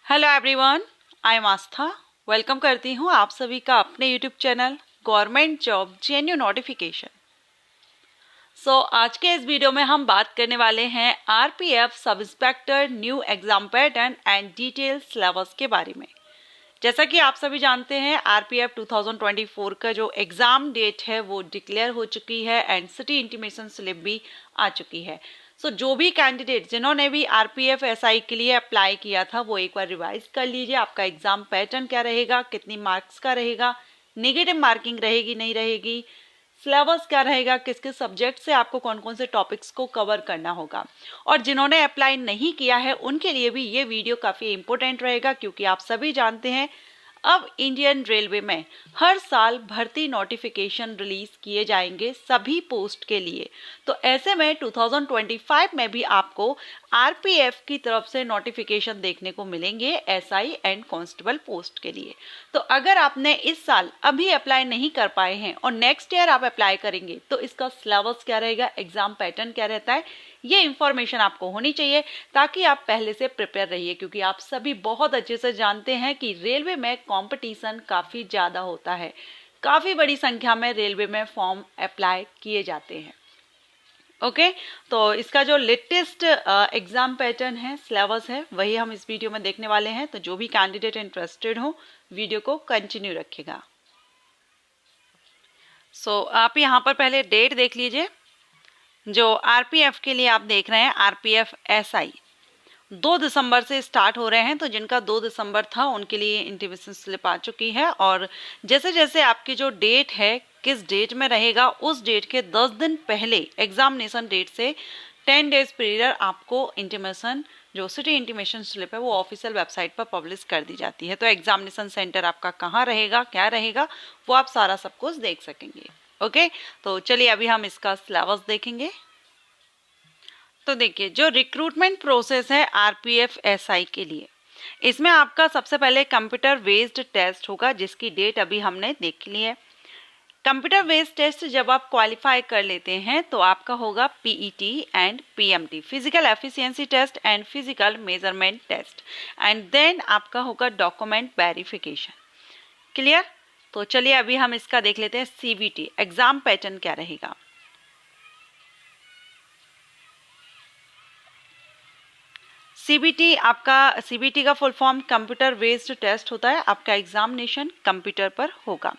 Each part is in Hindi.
Hello everyone, I am Aastha. Welcome करती हूँ आप सभी का अपने YouTube channel government job जेन्यू notification. आज के इस वीडियो में हम बात करने वाले हैं RPF sub inspector new exam pattern and detail syllabus के बारे में। जैसा कि आप सभी जानते हैं, आरपीएफ 2024 का जो एग्ज़ाम डेट है वो डिक्लेयर हो चुकी है एंड सिटी इंटीमेशन स्लिप भी आ चुकी है। जो भी कैंडिडेट जिन्होंने भी आरपीएफ एसआई के लिए अप्लाई किया था वो एक बार रिवाइज कर लीजिए। आपका एग्ज़ाम पैटर्न क्या रहेगा, कितनी मार्क्स का रहेगा, नेगेटिव मार्किंग रहेगी नहीं रहेगी, सिलेबस क्या रहेगा, किस किस सब्जेक्ट से आपको कौन कौन से टॉपिक्स को कवर करना होगा। और जिन्होंने अप्लाई नहीं किया है उनके लिए भी ये वीडियो काफ़ी इंपॉर्टेंट रहेगा, क्योंकि आप सभी जानते हैं अब इंडियन रेलवे में हर साल भर्ती नोटिफिकेशन रिलीज किए जाएंगे सभी पोस्ट के लिए। तो ऐसे में 2025 में भी आपको आरपीएफ की तरफ से नोटिफिकेशन देखने को मिलेंगे एसआई एंड कांस्टेबल पोस्ट के लिए। तो अगर आपने इस साल अभी अप्लाई नहीं कर पाए हैं और नेक्स्ट ईयर आप अप्लाई करेंगे तो इसका सिलेबस क्या रहेगा, एग्जाम पैटर्न क्या रहता है, ये इंफॉर्मेशन आपको होनी चाहिए ताकि आप पहले से प्रिपेयर रहिए। क्योंकि आप सभी बहुत अच्छे से जानते हैं कि रेलवे में कंपटीशन काफ़ी ज़्यादा होता है, काफ़ी बड़ी संख्या में रेलवे में फॉर्म अप्लाई किए जाते हैं। ओके, तो इसका जो लेटेस्ट एग्जाम पैटर्न है, सिलेबस है, वही हम इस वीडियो में देखने वाले हैं। तो जो भी कैंडिडेट इंटरेस्टेड हो वीडियो को कंटिन्यू रखिएगा। आप यहाँ पर पहले डेट देख लीजिए। जो आरपीएफ के लिए आप देख रहे हैं, आरपीएफ एसआई 2 दिसंबर से स्टार्ट हो रहे हैं। तो जिनका 2 दिसंबर था उनके लिए इंटीमेशन स्लिप आ चुकी है। और जैसे जैसे आपकी जो डेट है किस डेट में रहेगा, उस डेट के 10 दिन पहले एग्जामिनेशन डेट से 10 डेज पीरियड आपको इंटीमेशन, जो सिटी इंटीमेशन स्लिप है, वो ऑफिशियल वेबसाइट पर पब्लिश कर दी जाती है। तो एग्जामिनेशन सेंटर आपका कहाँ रहेगा, क्या रहेगा, वो आप सारा सब कुछ देख सकेंगे। ओके, तो चलिए अभी हम इसका सिलेबस देखेंगे। तो देखिए, जो रिक्रूटमेंट प्रोसेस है आरपीएफ एसआई के लिए, इसमें आपका सबसे पहले कंप्यूटर बेस्ड टेस्ट होगा, जिसकी डेट अभी हमने देख ली है। कंप्यूटर बेस्ड टेस्ट जब आप क्वालिफाई कर लेते हैं तो आपका होगा PET and PMT, physical efficiency test and physical measurement test, and then आपका होगा डॉक्यूमेंट वेरिफिकेशन। क्लियर? तो चलिए अभी हम इसका देख लेते हैं सीबीटी एग्जाम पैटर्न क्या रहेगा। सीबीटी का full form computer based test होता है। आपका एग्जामिनेशन कंप्यूटर पर होगा।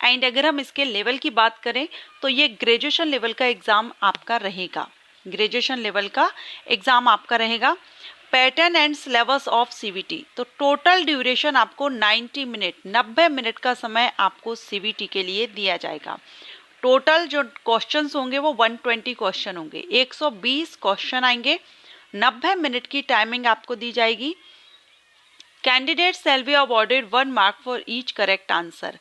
एंड अगर हम इसके लेवल की बात करें तो ये ग्रेजुएशन लेवल का एग्जाम आपका रहेगा। ग्रेजुएशन लेवल का एग्जाम आपका रहेगा। Pattern and syllabus of CBT, तो टोटल ड्यूरेशन आपको 90 मिनट का समय आपको सीबीटी के लिए दिया जाएगा। टोटल जो क्वेश्चंस होंगे वो 120 क्वेश्चन होंगे, 120 क्वेश्चन आएंगे। 90 मिनट की टाइमिंग आपको दी जाएगी। Candidate shall be awarded 1 mark for each correct answer.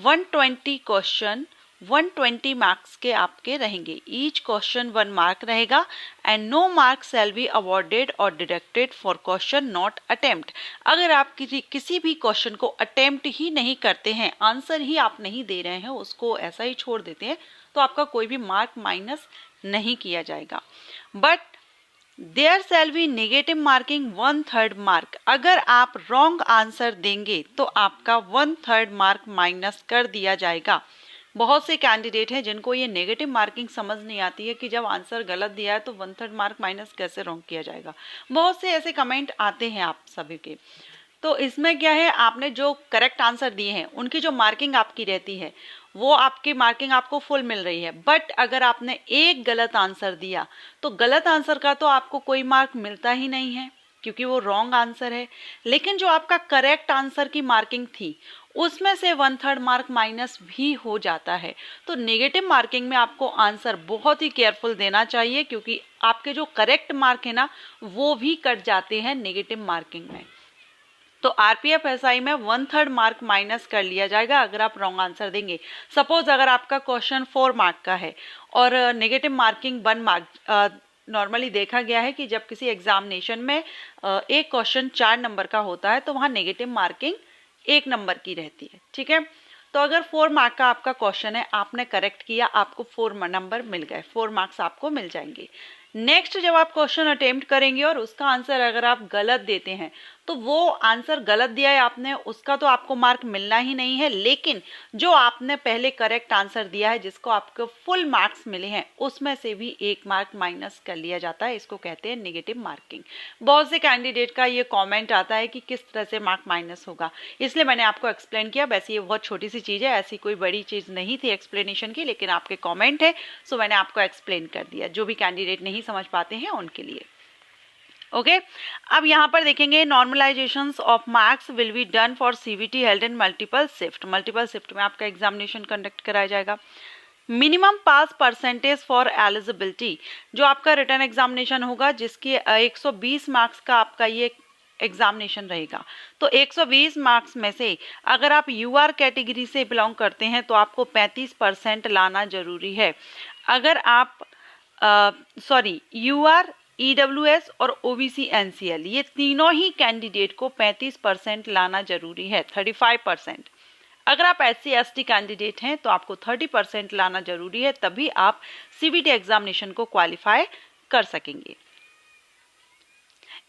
120 question 120 marks के आपके रहेंगे। ईच क्वेश्चन 1 मार्क रहेगा and no mark shall be awarded और deducted for question not attempt. अगर आप किसी भी क्वेश्चन को अटेम्प्ट ही नहीं करते हैं, आंसर ही आप नहीं दे रहे हैं, उसको ऐसा ही छोड़ देते हैं, तो आपका कोई भी मार्क माइनस नहीं किया जाएगा। But there shall be negative marking 1/3 mark. अगर आप रॉन्ग आंसर देंगे तो आपका 1/3 मार्क माइनस कर दिया जाएगा। बहुत से कैंडिडेट हैं जिनको ये नेगेटिव मार्किंग समझ नहीं आती है कि जब आंसर गलत दिया है तो 1/3 मार्क माइनस कैसे रॉन्ग किया जाएगा। बहुत से ऐसे कमेंट आते हैं आप सभी के। तो इसमें क्या है, आपने जो करेक्ट आंसर दिए हैं उनकी जो मार्किंग आपकी रहती है वो आपकी मार्किंग आपको फुल मिल रही है। बट अगर आपने एक गलत आंसर दिया तो गलत आंसर का तो आपको कोई मार्क मिलता ही नहीं है, क्योंकि वो रॉन्ग आंसर है। लेकिन जो आपका करेक्ट आंसर की मार्किंग थी उसमें से 1/3 मार्क माइनस भी हो जाता है। तो नेगेटिव मार्किंग में आपको आंसर बहुत ही केयरफुल देना चाहिए, क्योंकि आपके जो करेक्ट मार्क है ना वो भी कट जाते हैं नेगेटिव मार्किंग में। तो आरपीएफ एसआई में 1/3 मार्क माइनस कर लिया जाएगा अगर आप रॉन्ग आंसर देंगे। सपोज अगर आपका क्वेश्चन 4 मार्क का है और नेगेटिव मार्किंग 1 मार्क, नॉर्मली देखा गया है कि जब किसी एग्जामिनेशन में एक क्वेश्चन 4 नंबर का होता है तो वहाँ नेगेटिव मार्किंग 1 नंबर की रहती है। ठीक है, तो अगर 4 मार्क का आपका क्वेश्चन है, आपने करेक्ट किया, आपको 4 नंबर मिल गए, 4 मार्क्स आपको मिल जाएंगे। नेक्स्ट जब आप क्वेश्चन अटेम्प्ट करेंगे और उसका आंसर अगर आप गलत देते हैं तो वो आंसर गलत दिया है आपने, उसका तो आपको मार्क मिलना ही नहीं है, लेकिन जो आपने पहले करेक्ट आंसर दिया है जिसको आपको फुल मार्क्स मिले हैं उसमें से भी 1 मार्क माइनस कर लिया जाता है। इसको कहते हैं नेगेटिव मार्किंग। बहुत से कैंडिडेट का ये कमेंट आता है कि किस तरह से मार्क माइनस होगा, इसलिए मैंने आपको एक्सप्लेन किया। वैसे ये बहुत छोटी सी चीज़ है, ऐसी कोई बड़ी चीज़ नहीं थी एक्सप्लेनेशन की, लेकिन आपके कमेंट है सो मैंने आपको एक्सप्लेन कर दिया, जो भी कैंडिडेट नहीं समझ पाते हैं उनके लिए। ओके अब यहाँ पर देखेंगे normalizations of marks will be done for CVT held in multiple shift. Multiple shift में आपका एग्जामिनेशन कंडक्ट कराया जाएगा। Minimum pass percentage for eligibility, जो आपका रिटर्न एग्जामिनेशन होगा जिसकी 120 मार्क्स का आपका ये एग्जामिनेशन रहेगा, तो 120 मार्क्स में से अगर आप यूआर कैटेगरी से बिलोंग करते हैं तो आपको 35% लाना जरूरी है। अगर आप यूआर, ईडब्ल्यूएस और ओबीसी एनसीएल, ये तीनों ही कैंडिडेट को 35% लाना जरूरी है, 35%। अगर आप एससी एसटी कैंडिडेट हैं तो आपको 30% लाना जरूरी है, तभी आप सीबीटी एग्जामिनेशन को क्वालिफाई कर सकेंगे।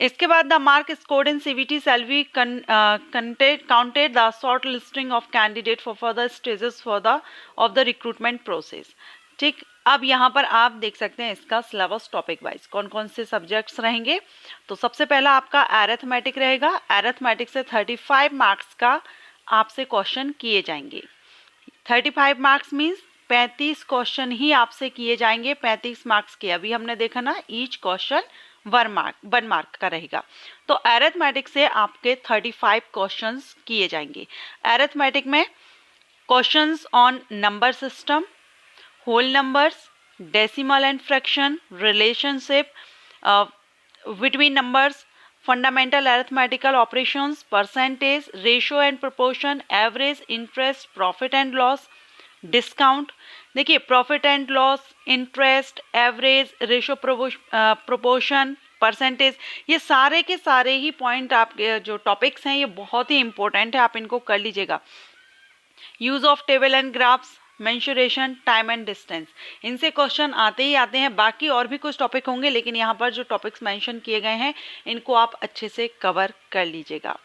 इसके बाद the mark scored in CBT shall be counted the short listing of candidate for further stages of the recruitment process. ठीक, अब यहाँ पर आप देख सकते हैं इसका सिलेबस टॉपिक वाइज कौन कौन से सब्जेक्ट्स रहेंगे। तो सबसे पहला आपका अरिथमेटिक रहेगा। अरिथमेटिक से 35 मार्क्स का आपसे क्वेश्चन किए जाएंगे। 35 मार्क्स मीन्स 35 क्वेश्चन ही आपसे किए जाएंगे, 35 मार्क्स के। अभी हमने देखा ना, ईच क्वेश्चन 1 मार्क का रहेगा। तो अरिथमेटिक से आपके 35 क्वेश्चंस किए जाएंगे। अरिथमेटिक में questions on number system, whole numbers, decimal and fraction, relationship between numbers, fundamental arithmetical operations, percentage, ratio and proportion, average, interest, profit and loss, discount। देखिए profit and loss, interest, average, ratio, proportion, percentage, ये सारे के सारे ही पॉइंट आपके जो टॉपिक्स हैं ये बहुत ही इंपॉर्टेंट है, आप इनको कर लीजिएगा। Use of table and graphs, mensuration, time and distance, इनसे क्वेश्चन आते ही आते हैं। बाकी और भी कुछ टॉपिक होंगे, लेकिन यहाँ पर जो टॉपिक्स मेंशन किए गए हैं इनको आप अच्छे से कवर कर लीजिएगा।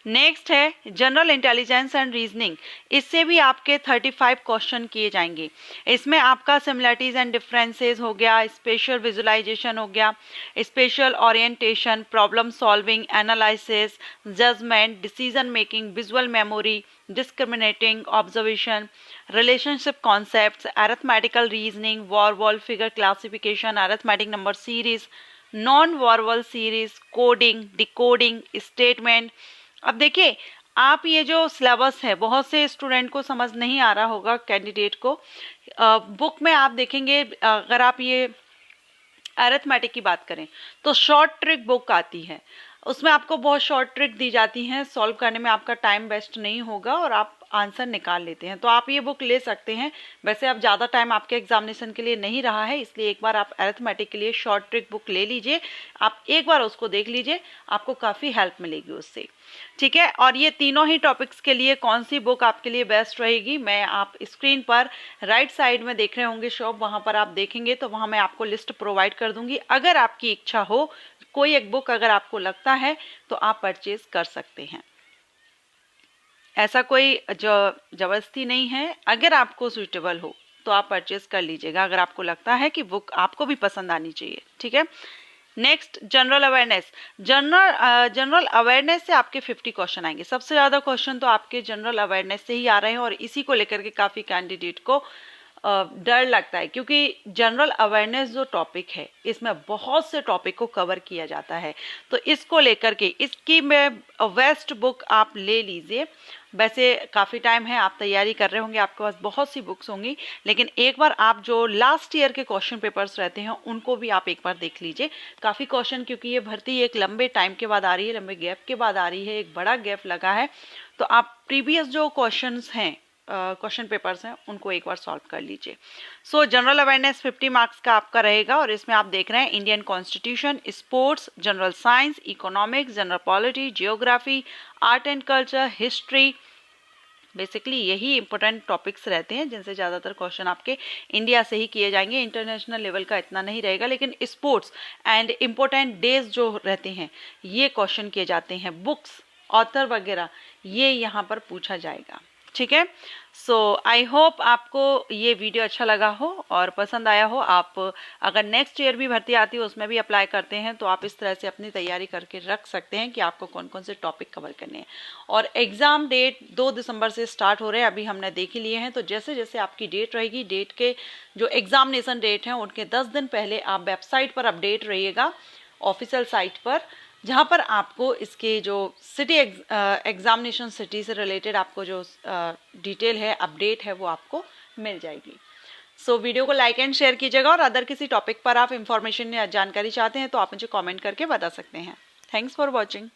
नेक्स्ट है जनरल इंटेलिजेंस एंड रीजनिंग। इससे भी आपके 35 क्वेश्चन किए जाएंगे। इसमें आपका सिमिलरिटीज एंड डिफरेंसेस हो गया, स्पेशल विजुअलाइजेशन हो गया, spatial orientation, problem solving, analysis, judgement, decision making, visual memory, discriminating observation, relationship concepts, arithmetical reasoning, verbal figure classification, arithmetic number series, non-verbal series, coding, decoding, statement। अब देखिए आप ये जो सिलेबस है बहुत से स्टूडेंट को समझ नहीं आ रहा होगा, कैंडिडेट को। बुक में आप देखेंगे, अगर आप ये अरिथमेटिक की बात करें तो शॉर्ट ट्रिक बुक आती है, उसमें आपको बहुत शॉर्ट ट्रिक दी जाती हैं, सॉल्व करने में आपका टाइम वेस्ट नहीं होगा और आप आंसर निकाल लेते हैं। तो आप ये बुक ले सकते हैं। वैसे अब ज़्यादा टाइम आपके एग्जामिनेशन के लिए नहीं रहा है, इसलिए एक बार आप अरिथमेटिक के लिए शॉर्ट ट्रिक बुक ले लीजिए, आप एक बार उसको देख लीजिए, आपको काफ़ी हेल्प मिलेगी उससे। ठीक है, और ये तीनों ही टॉपिक्स के लिए कौन सी बुक आपके लिए बेस्ट रहेगी, मैं आप स्क्रीन पर राइट साइड में देख रहे होंगे शॉप, वहाँ पर आप देखेंगे तो वहाँ मैं आपको लिस्ट प्रोवाइड कर दूंगी। अगर आपकी इच्छा हो, कोई एक बुक अगर आपको लगता है तो आप परचेज कर सकते हैं। ऐसा कोई जो जबरदस्ती नहीं है, अगर आपको सूटेबल हो तो आप परचेज कर लीजिएगा, अगर आपको लगता है कि बुक आपको भी पसंद आनी चाहिए। ठीक है, next general awareness. General awareness से आपके 50 क्वेश्चन आएंगे। सबसे ज़्यादा क्वेश्चन तो आपके जनरल अवेयरनेस से ही आ रहे हैं और इसी को लेकर के काफ़ी कैंडिडेट को डर लगता है, क्योंकि जनरल अवेयरनेस जो टॉपिक है इसमें बहुत से टॉपिक को कवर किया जाता है। तो इसको लेकर के इसकी मैं बेस्ट बुक आप ले लीजिए। वैसे काफ़ी टाइम है, आप तैयारी कर रहे होंगे, आपके पास बहुत सी बुक्स होंगी, लेकिन एक बार आप जो लास्ट ईयर के क्वेश्चन पेपर्स रहते हैं उनको भी आप एक बार देख लीजिए। काफ़ी क्वेश्चन, क्योंकि ये भर्ती एक लंबे टाइम के बाद आ रही है, लंबे गैप के बाद आ रही है, एक बड़ा गैप लगा है, तो आप प्रीवियस जो क्वेश्चंस हैं, क्वेश्चन पेपर्स हैं, उनको एक बार सॉल्व कर लीजिए। सो जनरल अवेयरनेस 50 मार्क्स का आपका रहेगा और इसमें आप देख रहे हैं Indian constitution, sports, general science, economics, general polity, geography, art and culture, history, basically यही इंपॉर्टेंट टॉपिक्स रहते हैं जिनसे ज़्यादातर क्वेश्चन आपके इंडिया से ही किए जाएंगे। इंटरनेशनल लेवल का इतना नहीं रहेगा, लेकिन स्पोर्ट्स एंड इम्पोर्टेंट डेज जो रहते हैं ये क्वेश्चन किए जाते हैं। बुक्स, ऑथर वगैरह ये यहाँ पर पूछा जाएगा। ठीक है, सो आई होप आपको ये वीडियो अच्छा लगा हो और पसंद आया हो। आप अगर नेक्स्ट ईयर भी भर्ती आती है उसमें भी अप्लाई करते हैं तो आप इस तरह से अपनी तैयारी करके रख सकते हैं कि आपको कौन कौन से टॉपिक कवर करने हैं। और एग्ज़ाम डेट 2 दिसंबर से स्टार्ट हो रहे हैं, अभी हमने देख ही लिए हैं। तो जैसे जैसे आपकी डेट रहेगी, डेट के जो एग्जामिनेशन डेट हैं उनके 10 दिन पहले आप वेबसाइट पर अपडेट रहिएगा, ऑफिशियल साइट पर, जहाँ पर आपको इसके जो सिटी एग्जामिनेशन सिटी से रिलेटेड आपको जो डिटेल है, अपडेट है, वो आपको मिल जाएगी। सो वीडियो को लाइक एंड शेयर कीजिएगा और अदर किसी टॉपिक पर आप इंफॉर्मेशन या जानकारी चाहते हैं तो आप मुझे कमेंट करके बता सकते हैं। Thanks for watching.